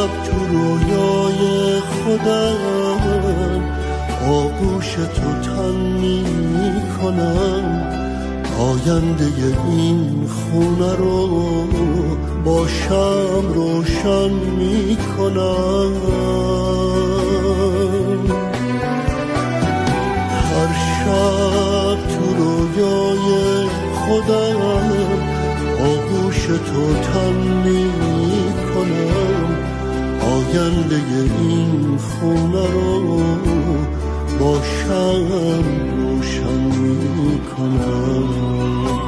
تو رویای خودم آغوش تو تن می کنم، آینده این خونه رو با شمع روشن می کنم. هر شب تو رویای خودم آغوش تو تن می کنم، آینده این خونه رو با شمع روشن می کنم.